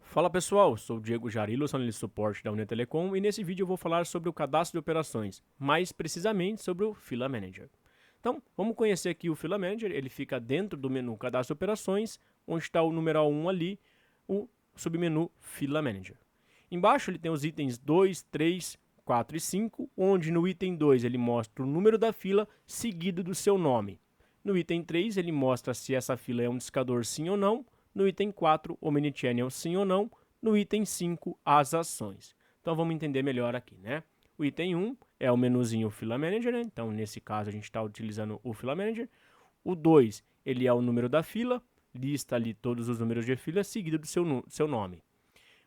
Fala pessoal, sou o Diego Jarilo, sou analista de suporte da União Telecom e nesse vídeo eu vou falar sobre o cadastro de operações, mais precisamente sobre o Fila Manager. Então, vamos conhecer aqui o Fila Manager, ele fica dentro do menu Cadastro de Operações, onde está o numeral 1 ali, o submenu Fila Manager. Embaixo ele tem os itens 2, 3, 4 e 5, onde no item 2 ele mostra o número da fila seguido do seu nome. No item 3 ele mostra se essa fila é um discador sim ou não. No item 4, Omnichannel sim ou não. No item 5, as ações. Então vamos entender melhor aqui, né? O item 1 é o menuzinho Fila Manager, né? Então nesse caso a gente está utilizando o Fila Manager. O 2, ele é o número da fila, lista ali todos os números de fila seguido do seu nome.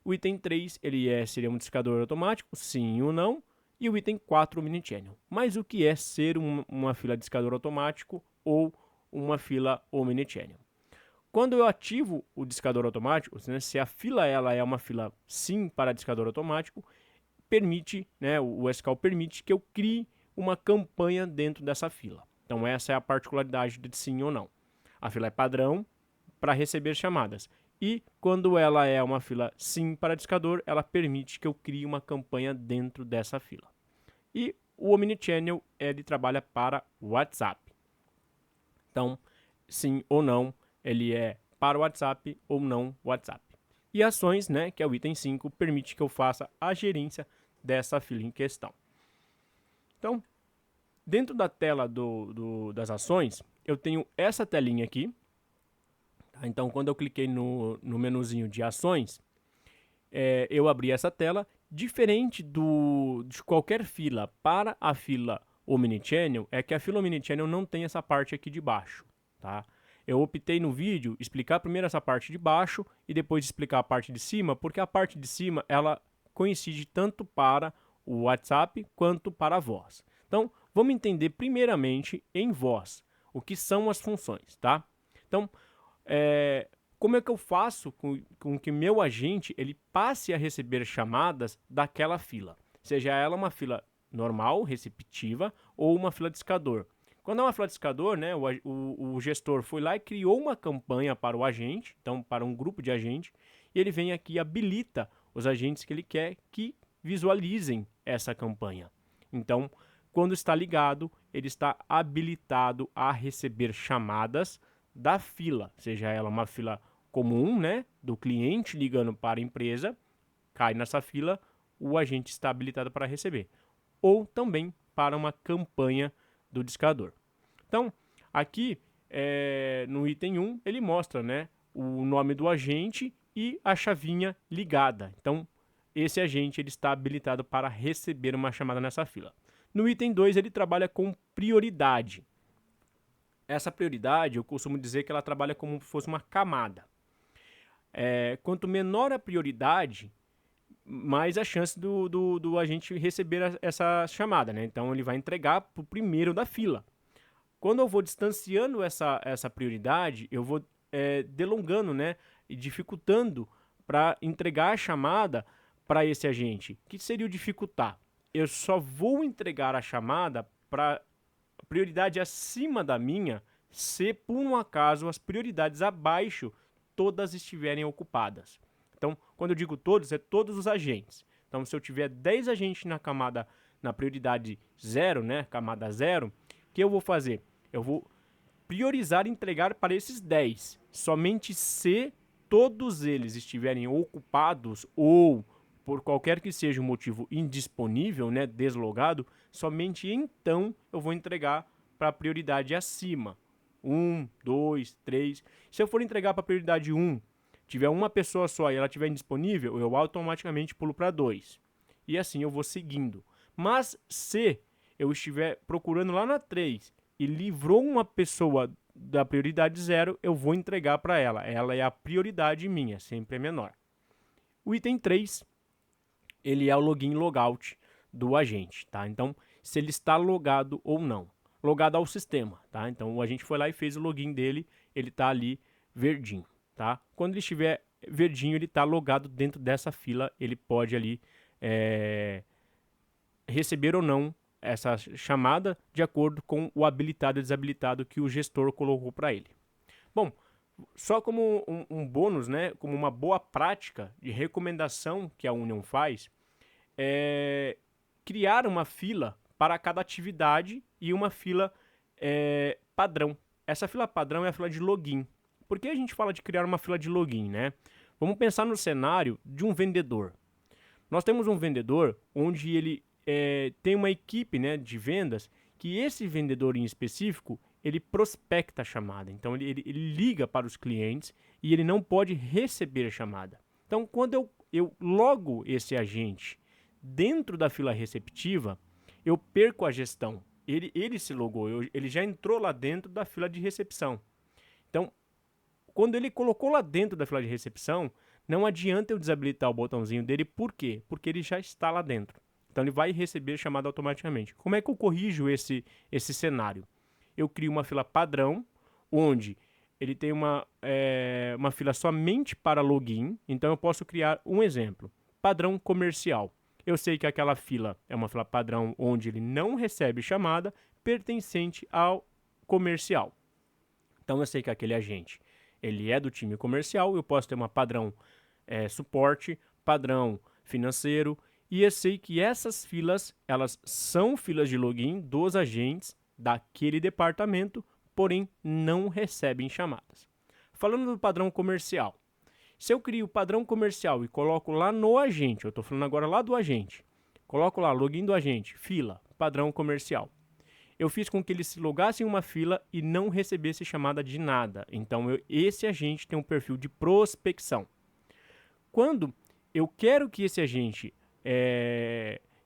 O item 3, seria um discador automático, sim ou não. E o item 4, o Omnichannel. Mas o que é ser uma fila discador automático ou uma fila Omnichannel? Quando eu ativo o discador automático, né, se a fila ela é uma fila sim para discador automático, permite, né, o SQL permite que eu crie uma campanha dentro dessa fila. Então essa é a particularidade de sim ou não. A fila é padrão para receber chamadas. E quando ela é uma fila sim para discador, ela permite que eu crie uma campanha dentro dessa fila. E o Omnichannel, ele trabalha para WhatsApp. Então, sim ou não, ele é para o WhatsApp ou não WhatsApp. E ações, né, que é o item 5, permite que eu faça a gerência dessa fila em questão. Então, dentro da tela das ações, eu tenho essa telinha aqui. Tá? Então, quando eu cliquei no menuzinho de ações, eu abri essa tela. Diferente de qualquer fila para a fila Omnichannel, é que a fila Omnichannel não tem essa parte aqui de baixo. Tá? Eu optei no vídeo explicar primeiro essa parte de baixo e depois explicar a parte de cima, porque a parte de cima ela coincide tanto para o WhatsApp quanto para a voz. Então, vamos entender primeiramente em voz o que são as funções, tá? Então, como é que eu faço com que meu agente ele passe a receber chamadas daquela fila? Seja ela uma fila normal, receptiva, ou uma fila discador. Quando é uma fila discador, né, o gestor foi lá e criou uma campanha para o agente, então para um grupo de agentes, e ele vem aqui e habilita os agentes que ele quer que visualizem essa campanha. Então, quando está ligado, ele está habilitado a receber chamadas da fila, seja ela uma fila comum, né, do cliente ligando para a empresa, cai nessa fila, o agente está habilitado para receber. Ou também para uma campanha do discador. Então, aqui no item 1, ele mostra, né, o nome do agente e a chavinha ligada. Então, esse agente ele está habilitado para receber uma chamada nessa fila. No item 2, ele trabalha com prioridade. Essa prioridade, eu costumo dizer que ela trabalha como se fosse uma camada. Quanto menor a prioridade, mais a chance do agente receber essa chamada, né? Então, ele vai entregar para o primeiro da fila. Quando eu vou distanciando essa prioridade, eu vou delongando, né? E dificultando para entregar a chamada para esse agente. O que seria o dificultar? Eu só vou entregar a chamada para prioridade acima da minha se, por um acaso, as prioridades abaixo todas estiverem ocupadas. Então, quando eu digo todos, é todos os agentes. Então, se eu tiver 10 agentes na prioridade 0, né, camada 0, o que eu vou fazer? Eu vou priorizar e entregar para esses 10. Somente se todos eles estiverem ocupados ou por qualquer que seja o motivo indisponível, né, deslogado, somente então eu vou entregar para a prioridade acima. 1, 2, 3. Se eu for entregar para a prioridade 1, tiver uma pessoa só e ela estiver indisponível, eu automaticamente pulo para 2. E assim eu vou seguindo. Mas se eu estiver procurando lá na 3 e livrou uma pessoa da prioridade 0, eu vou entregar para ela. Ela é a prioridade minha, sempre é menor. O item 3, ele é o login e logout do agente, tá? Então, se ele está logado ou não. Logado ao sistema, tá? Então, o agente foi lá e fez o login dele, ele está ali verdinho, tá? Quando ele estiver verdinho, ele está logado dentro dessa fila, ele pode ali receber ou não essa chamada de acordo com o habilitado e desabilitado que o gestor colocou para ele. Bom, Só como um bônus, né, como uma boa prática de recomendação que a Union faz, é criar uma fila para cada atividade e uma fila padrão. Essa fila padrão é a fila de login. Por que a gente fala de criar uma fila de login, né? Vamos pensar no cenário de um vendedor. Nós temos um vendedor onde ele tem uma equipe, né, de vendas, que esse vendedor em específico, ele prospecta a chamada. Então, ele liga para os clientes e ele não pode receber a chamada. Então, quando eu logo esse agente dentro da fila receptiva, eu perco a gestão. Ele se logou, ele já entrou lá dentro da fila de recepção. Então, quando ele colocou lá dentro da fila de recepção, não adianta eu desabilitar o botãozinho dele. Por quê? Porque ele já está lá dentro. Então, ele vai receber a chamada automaticamente. Como é que eu corrijo esse cenário? Eu crio uma fila padrão, onde ele tem uma fila somente para login. Então, eu posso criar um exemplo. Padrão comercial. Eu sei que aquela fila é uma fila padrão onde ele não recebe chamada pertencente ao comercial. Então, eu sei que aquele agente ele é do time comercial. Eu posso ter uma padrão suporte, padrão financeiro. E eu sei que essas filas, elas são filas de login dos agentes daquele departamento, porém não recebem chamadas. Falando do padrão comercial, se eu crio o padrão comercial e coloco lá no agente, eu estou falando agora lá do agente, coloco lá login do agente, fila, padrão comercial. Eu fiz com que ele se logasse em uma fila e não recebesse chamada de nada. Então, esse agente tem um perfil de prospecção. Quando eu quero que esse agente,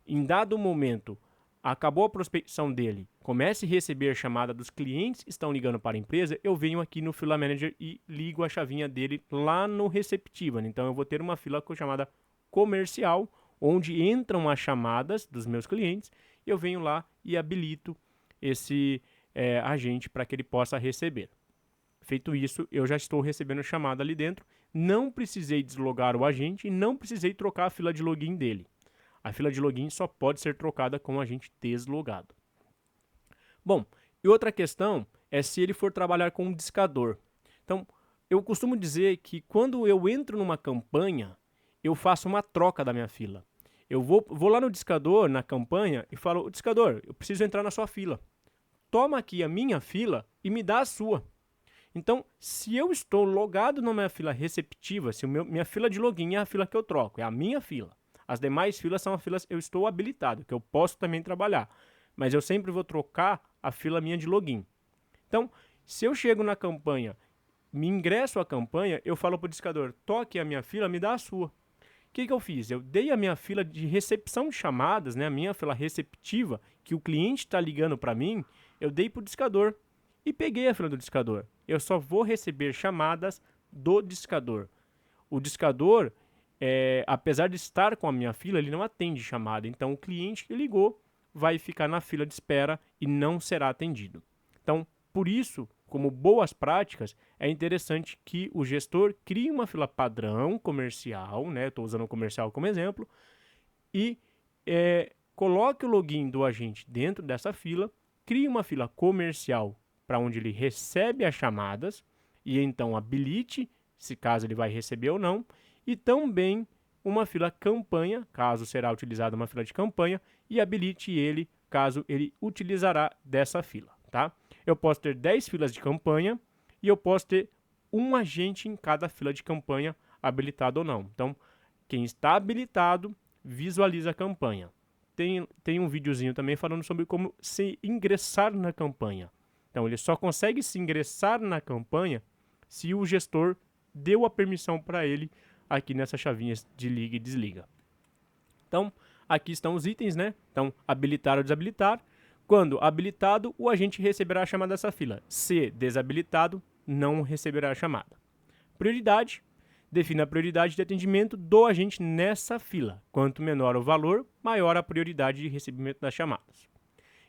em dado momento, acabou a prospecção dele, comece a receber a chamada dos clientes que estão ligando para a empresa, eu venho aqui no Fila Manager e ligo a chavinha dele lá no receptiva. Então, eu vou ter uma fila chamada comercial, onde entram as chamadas dos meus clientes, eu venho lá e habilito esse agente para que ele possa receber. Feito isso, eu já estou recebendo chamada ali dentro, não precisei deslogar o agente e não precisei trocar a fila de login dele. A fila de login só pode ser trocada com o agente deslogado. Bom, e outra questão é se ele for trabalhar com um discador. Então, eu costumo dizer que quando eu entro numa campanha, eu faço uma troca da minha fila. Eu vou lá no discador, na campanha, e falo, discador, eu preciso entrar na sua fila. Toma aqui a minha fila e me dá a sua. Então, se eu estou logado na minha fila receptiva, se minha fila de login é a fila que eu troco, é a minha fila. As demais filas são as filas que eu estou habilitado, que eu posso também trabalhar. Mas eu sempre vou trocar a fila minha de login. Então, se eu chego na campanha, me ingresso à campanha, eu falo para o discador, toque a minha fila, me dá a sua. O que eu fiz? Eu dei a minha fila de recepção de chamadas, né, a minha fila receptiva, que o cliente está ligando para mim, eu dei para o discador e peguei a fila do discador. Eu só vou receber chamadas do discador. O discador, apesar de estar com a minha fila, ele não atende chamada. Então, o cliente que ligou vai ficar na fila de espera e não será atendido. Então, por isso, como boas práticas, é interessante que o gestor crie uma fila padrão comercial, né? Estou usando o comercial como exemplo, e coloque o login do agente dentro dessa fila, crie uma fila comercial para onde ele recebe as chamadas e então habilite, se caso ele vai receber ou não, e também uma fila campanha, caso será utilizada uma fila de campanha, e habilite ele, caso ele utilizará dessa fila, tá? Eu posso ter 10 filas de campanha e eu posso ter um agente em cada fila de campanha, habilitado ou não. Então, quem está habilitado, visualiza a campanha. Tem um videozinho também falando sobre como se ingressar na campanha. Então, ele só consegue se ingressar na campanha se o gestor deu a permissão para ele aqui nessas chavinhas de liga e desliga. Então, aqui estão os itens, né? Então, habilitar ou desabilitar. Quando habilitado, o agente receberá a chamada dessa fila. Se desabilitado, não receberá a chamada. Prioridade. Defina a prioridade de atendimento do agente nessa fila. Quanto menor o valor, maior a prioridade de recebimento das chamadas.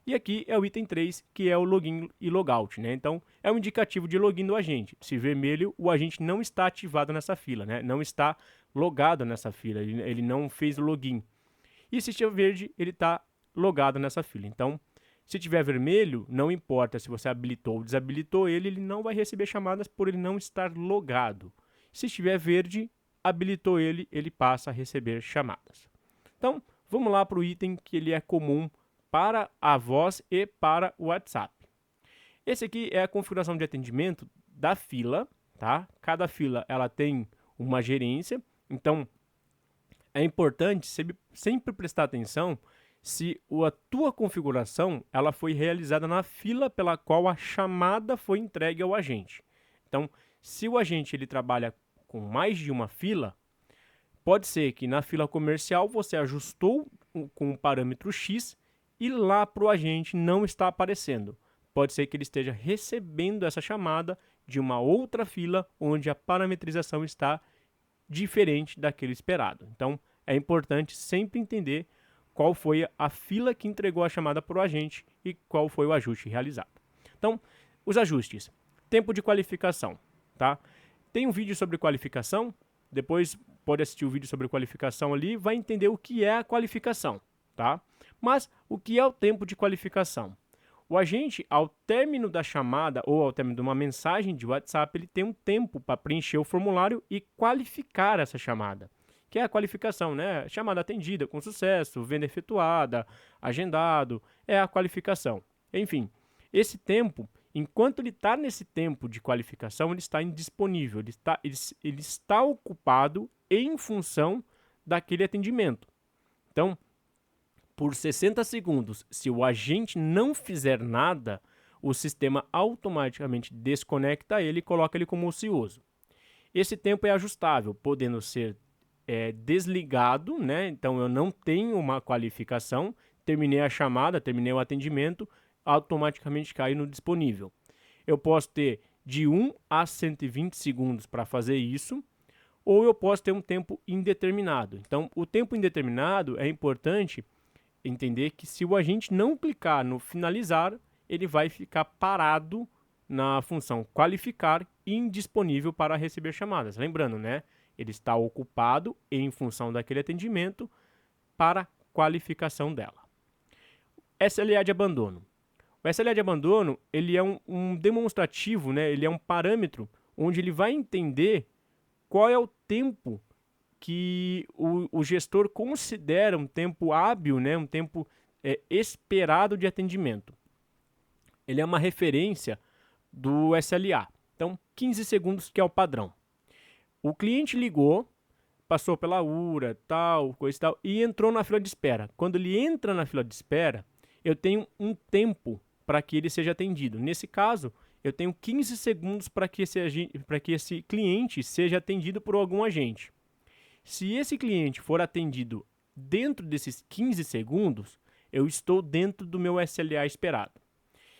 E aqui é o item 3, que é o login e logout, né? Então, é um indicativo de login do agente. Se vermelho, o agente não está ativado nessa fila, né? Não está logado nessa fila, ele não fez o login. E se estiver verde, ele está logado nessa fila. Então, Se tiver vermelho, não importa se você habilitou ou desabilitou ele, ele não vai receber chamadas por ele não estar logado. Se estiver verde, habilitou ele, ele passa a receber chamadas. Então, vamos lá para o item que ele é comum para a voz e para o WhatsApp. Esse aqui é a configuração de atendimento da fila, tá? Cada fila ela tem uma gerência, então é importante sempre prestar atenção se a tua configuração ela foi realizada na fila pela qual a chamada foi entregue ao agente. Então, se o agente ele trabalha com mais de uma fila, pode ser que na fila comercial você ajustou com um parâmetro X e lá para o agente não está aparecendo. Pode ser que ele esteja recebendo essa chamada de uma outra fila onde a parametrização está diferente daquele esperado. Então, é importante sempre entender qual foi a fila que entregou a chamada para o agente e qual foi o ajuste realizado. Então, os ajustes. Tempo de qualificação, tá? Tem um vídeo sobre qualificação, depois pode assistir o vídeo sobre qualificação ali, vai entender o que é a qualificação, tá? Mas o que é o tempo de qualificação? O agente, ao término da chamada ou ao término de uma mensagem de WhatsApp, ele tem um tempo para preencher o formulário e qualificar essa chamada, que é a qualificação, né? Chamada atendida com sucesso, venda efetuada, agendado, é a qualificação. Enfim, esse tempo, enquanto ele está nesse tempo de qualificação, ele está indisponível, ele está ocupado em função daquele atendimento. Então, por 60 segundos, se o agente não fizer nada, o sistema automaticamente desconecta ele e coloca ele como ocioso. Esse tempo é ajustável, podendo ser desligado, né? Então eu não tenho uma qualificação, terminei a chamada, terminei o atendimento, automaticamente cai no disponível. Eu posso ter de 1 a 120 segundos para fazer isso, ou eu posso ter um tempo indeterminado. Então, o tempo indeterminado é importante entender que se o agente não clicar no finalizar, ele vai ficar parado na função qualificar e indisponível para receber chamadas. Lembrando, né? Ele está ocupado em função daquele atendimento para qualificação dela. SLA de abandono. O SLA de abandono ele é um demonstrativo, né? Ele é um parâmetro onde ele vai entender qual é o tempo que o gestor considera um tempo hábil, né? Um tempo esperado de atendimento. Ele é uma referência do SLA. Então, 15 segundos que é o padrão. O cliente ligou, passou pela URA, tal, coisa e tal, e entrou na fila de espera. Quando ele entra na fila de espera, eu tenho um tempo para que ele seja atendido. Nesse caso, eu tenho 15 segundos para que esse cliente seja atendido por algum agente. Se esse cliente for atendido dentro desses 15 segundos, eu estou dentro do meu SLA esperado.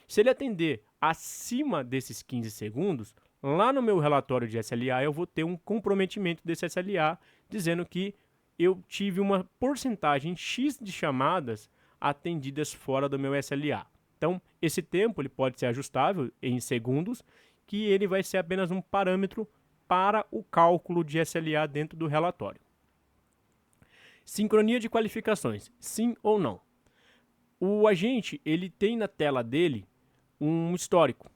Se ele atender acima desses 15 segundos, lá no meu relatório de SLA eu vou ter um comprometimento desse SLA dizendo que eu tive uma porcentagem X de chamadas atendidas fora do meu SLA. Então, esse tempo ele pode ser ajustável em segundos, que ele vai ser apenas um parâmetro para o cálculo de SLA dentro do relatório. Sincronia de qualificações, sim ou não? O agente ele tem na tela dele um histórico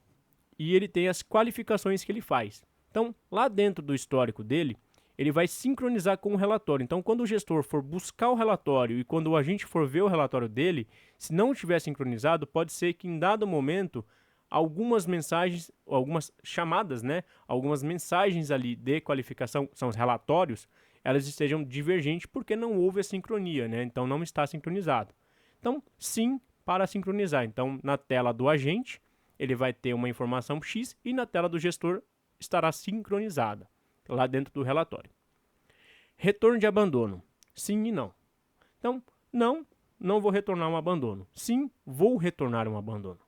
e ele tem as qualificações que ele faz. Então, lá dentro do histórico dele, ele vai sincronizar com o relatório. Então, quando o gestor for buscar o relatório e quando o agente for ver o relatório dele, se não estiver sincronizado, pode ser que em dado momento algumas mensagens, algumas chamadas, né, algumas mensagens ali de qualificação, são os relatórios, elas estejam divergentes porque não houve a sincronia, né? Então não está sincronizado. Então, sim, para sincronizar. Então, na tela do agente, ele vai ter uma informação X e na tela do gestor estará sincronizada lá dentro do relatório. Retorno de abandono, sim e não. Então, não vou retornar um abandono. Sim, vou retornar um abandono.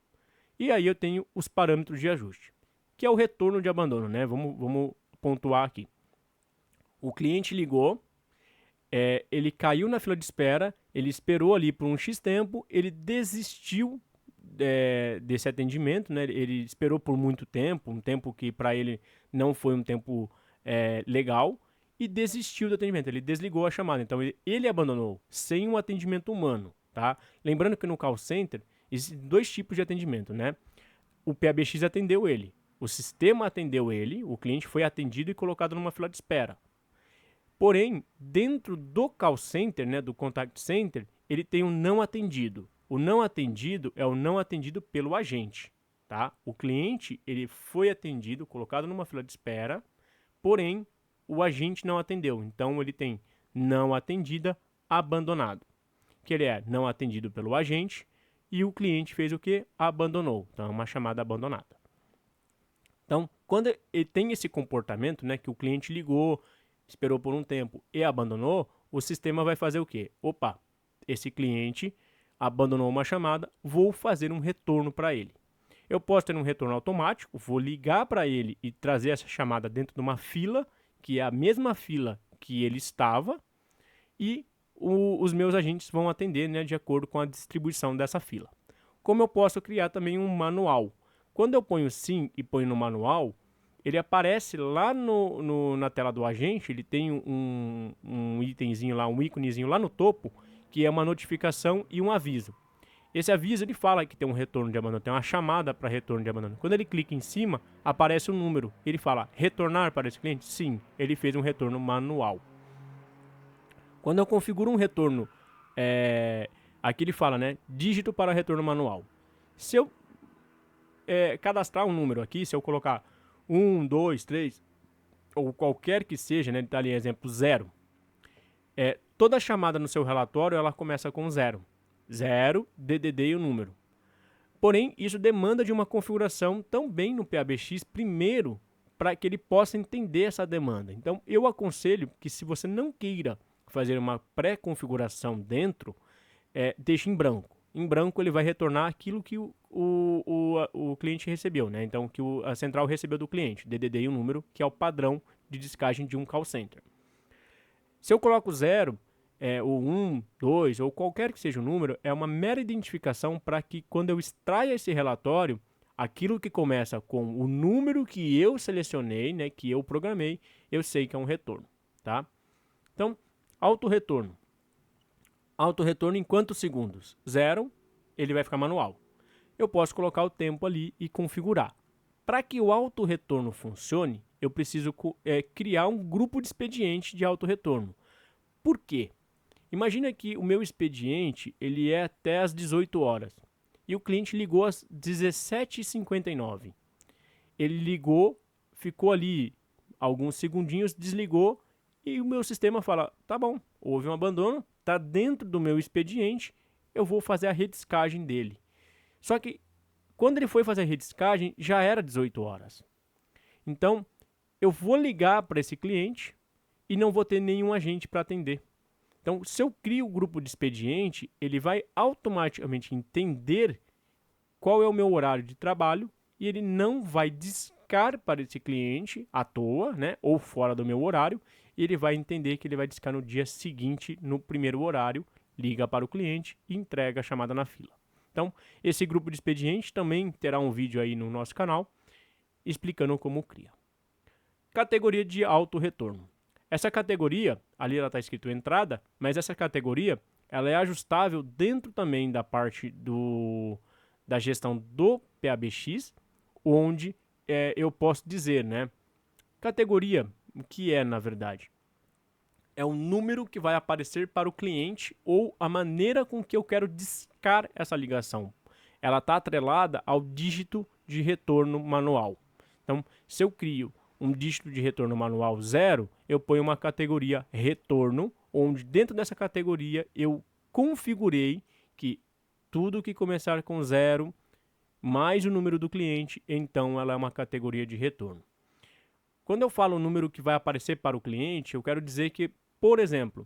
E aí eu tenho os parâmetros de ajuste, que é o retorno de abandono, né? Vamos pontuar aqui. O cliente ligou, ele caiu na fila de espera, ele esperou ali por um X tempo, ele desistiu desse atendimento, né? Ele esperou por muito tempo, um tempo que para ele não foi um tempo legal, e desistiu do atendimento, ele desligou a chamada. Então ele abandonou sem um atendimento humano, tá? Lembrando que no call center Existem dois tipos de atendimento, né? O PABX atendeu ele, o sistema atendeu ele, o cliente foi atendido e colocado numa fila de espera. Porém, dentro do call center, né, do contact center, ele tem um não atendido. O não atendido é o não atendido pelo agente, tá? O cliente, ele foi atendido, colocado numa fila de espera, porém, o agente não atendeu. Então, ele tem não atendida, abandonado. Que ele é não atendido pelo agente e o cliente fez o quê? Abandonou. Então, é uma chamada abandonada. Então, quando ele tem esse comportamento, né, que o cliente ligou, esperou por um tempo e abandonou, o sistema vai fazer o quê? Opa, esse cliente abandonou uma chamada, vou fazer um retorno para ele. Eu posso ter um retorno automático, vou ligar para ele e trazer essa chamada dentro de uma fila, que é a mesma fila que ele estava, e os meus agentes vão atender, né, de acordo com a distribuição dessa fila. Como eu posso criar também um manual? Quando eu ponho sim e ponho no manual, ele aparece lá na tela do agente, ele tem um itemzinho lá, um íconezinho lá no topo, que é uma notificação e um aviso. Esse aviso ele fala que tem um retorno de abandono, tem uma chamada para retorno de abandono. Quando ele clica em cima, aparece um número. Ele fala, retornar para esse cliente? Sim, ele fez um retorno manual. Quando eu configuro um retorno, aqui ele fala, né, dígito para retorno manual. Se eu cadastrar um número aqui, se eu colocar 1, 2, 3, ou qualquer que seja, né, ele está ali exemplo 0, toda chamada no seu relatório ela começa com 0. 0, DDD e o número. Porém, isso demanda de uma configuração também no PABX primeiro, para que ele possa entender essa demanda. Então, eu aconselho que se você não queira fazer uma pré-configuração dentro, deixe em branco. Em branco ele vai retornar aquilo que o cliente recebeu, né? Então, que a central recebeu do cliente, DDD e o número, que é o padrão de descagem de um call center. Se eu coloco 0, ou 1, 2, ou qualquer que seja o número, é uma mera identificação para que quando eu extraia esse relatório, aquilo que começa com o número que eu selecionei, né, que eu programei, eu sei que é um retorno, tá? Então, auto-retorno. Auto-retorno em quantos segundos? 0, ele vai ficar manual. Eu posso colocar o tempo ali e configurar. Para que o auto-retorno funcione, eu preciso criar um grupo de expediente de auto-retorno. Por quê? Imagina que o meu expediente ele é até às 18 horas e o cliente ligou às 17h59. Ele ligou, ficou ali alguns segundinhos, desligou e o meu sistema fala, tá bom, houve um abandono, está dentro do meu expediente, eu vou fazer a redescagem dele. Só que quando ele foi fazer a redescagem, já era 18 horas. Então, eu vou ligar para esse cliente e não vou ter nenhum agente para atender. Então, se eu crio o grupo de expediente, ele vai automaticamente entender qual é o meu horário de trabalho e ele não vai discar para esse cliente à toa, né, ou fora do meu horário, e ele vai entender que ele vai discar no dia seguinte, no primeiro horário, liga para o cliente e entrega a chamada na fila. Então, esse grupo de expediente também terá um vídeo aí no nosso canal explicando como cria. Categoria de auto-retorno. Essa categoria, ali ela está escrito entrada, mas essa categoria ela é ajustável dentro também da parte da gestão do PABX, onde eu posso dizer, né? Categoria, o que é na verdade? É o número que vai aparecer para o cliente ou a maneira com que eu quero discar essa ligação. Ela está atrelada ao dígito de retorno manual. Então, se eu crio um dígito de retorno manual 0, eu ponho uma categoria retorno, onde dentro dessa categoria eu configurei que tudo que começar com 0 mais o número do cliente, então ela é uma categoria de retorno. Quando eu falo o número que vai aparecer para o cliente, eu quero dizer que, por exemplo,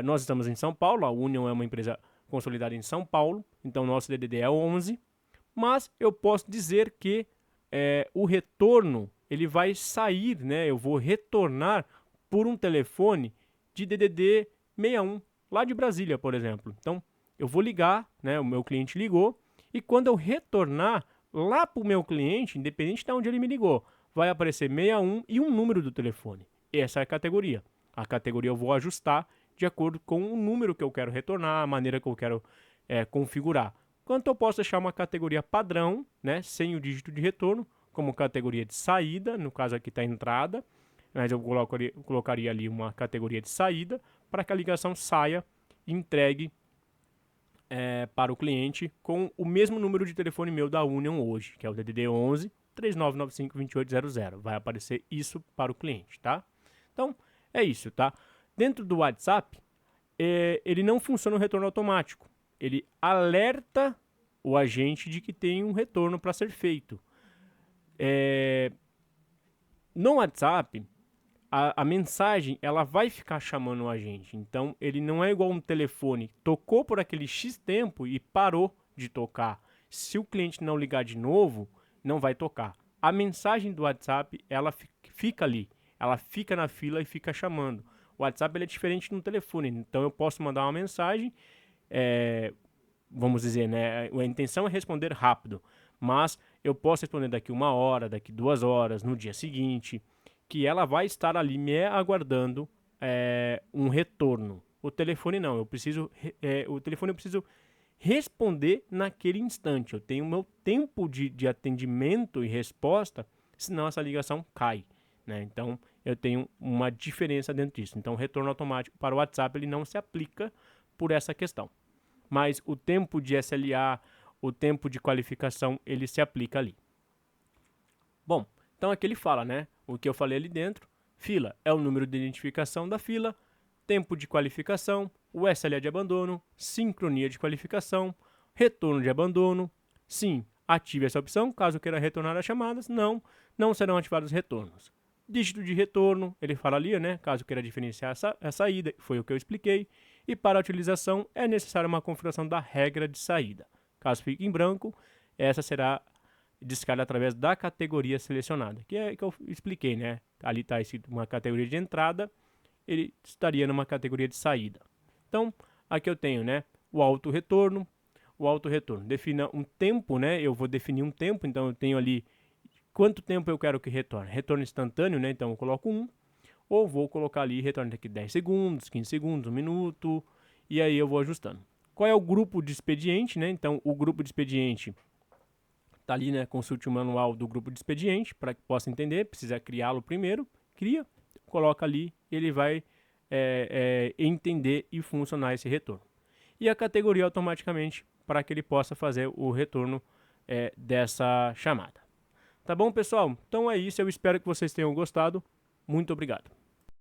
nós estamos em São Paulo, a Union é uma empresa consolidada em São Paulo, então nosso DDD é 11, mas eu posso dizer que o retorno ele vai sair, né? Eu vou retornar por um telefone de DDD 61, lá de Brasília, por exemplo. Então, eu vou ligar, né? O meu cliente ligou, e quando eu retornar lá para o meu cliente, independente de onde ele me ligou, vai aparecer 61 e um número do telefone. Essa é a categoria. A categoria eu vou ajustar de acordo com o número que eu quero retornar, a maneira que eu quero configurar. quanto eu posso deixar uma categoria padrão, né, sem o dígito de retorno, como categoria de saída, no caso aqui está entrada, mas eu colocaria ali uma categoria de saída para que a ligação saia e entregue para o cliente com o mesmo número de telefone meu da Union hoje, que é o DDD 11 3995 2800. Vai aparecer isso para o cliente, tá? Então, é isso, tá? Dentro do WhatsApp, ele não funciona o retorno automático. Ele alerta o agente de que tem um retorno para ser feito. No WhatsApp, a mensagem ela vai ficar chamando o agente. Então, ele não é igual um telefone. Tocou por aquele X tempo e parou de tocar. Se o cliente não ligar de novo, não vai tocar. A mensagem do WhatsApp, ela fica ali. Ela fica na fila e fica chamando. O WhatsApp ele é diferente no telefone. Então, eu posso mandar uma mensagem, vamos dizer, né? A intenção é responder rápido. Mas eu posso responder daqui 1 hora, daqui 2 horas, no dia seguinte, que ela vai estar ali me aguardando um retorno. O telefone não, o telefone eu preciso responder naquele instante. Eu tenho o meu tempo de atendimento e resposta, senão essa ligação cai, né? Então, eu tenho uma diferença dentro disso. Então, o retorno automático para o WhatsApp ele não se aplica por essa questão. Mas o tempo de SLA, o tempo de qualificação, ele se aplica ali. Bom, então aqui ele fala, né? O que eu falei ali dentro, fila é o número de identificação da fila, tempo de qualificação, o SLA de abandono, sincronia de qualificação, retorno de abandono. Sim, ative essa opção, caso queira retornar as chamadas. Não, não serão ativados os retornos. Dígito de retorno, ele fala ali, né? Caso queira diferenciar a saída, foi o que eu expliquei. E para a utilização é necessária uma configuração da regra de saída. Caso fique em branco, essa será descarga através da categoria selecionada, que é que eu expliquei, né? Ali está escrito uma categoria de entrada, ele estaria numa categoria de saída. Então, aqui eu tenho, né, o auto-retorno. O auto-retorno defina um tempo, né? Eu vou definir um tempo, então eu tenho ali quanto tempo eu quero que retorne. Retorno instantâneo, né? Então eu coloco 1, ou vou colocar ali retorno daqui 10 segundos, 15 segundos, 1 minuto, e aí eu vou ajustando. Qual é o grupo de expediente, né? Então, o grupo de expediente está ali, né? Consulte o manual do grupo de expediente para que possa entender. Precisa criá-lo primeiro. Cria, coloca ali, ele vai entender e funcionar esse retorno. E a categoria automaticamente para que ele possa fazer o retorno dessa chamada. Tá bom, pessoal? Então é isso. Eu espero que vocês tenham gostado. Muito obrigado.